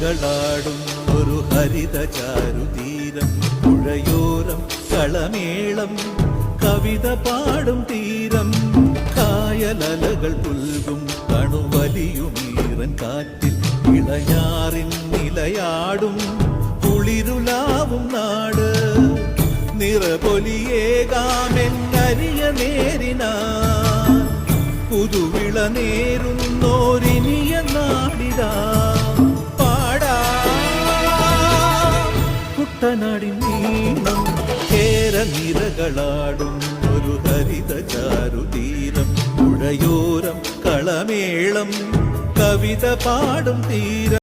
നിരകളാടും ഒരു ഹരിത ചാരുതീരം, പുഴയോരം കളമേളം കവിത പാടും തീരം, കായലലകൾ പുൽകും കണുവലിയുമീറൻ കാറ്റിൽ ഇളയാറിൻ നിലയാടും കുളിരുലാവും നാട്, നിറപൊലിയേകാമെന്നരിയ നേരിനാ പുതുവിള നേരുന്നോരിനിയ നാടിതാ പാടാ കുട്ടനാടിൻ നീണം, കേരനിരകളാടും ഒരു ഹരിത ചാരുതീരം, പുഴയോരം കളമേളം കവിത പാടും തീരം.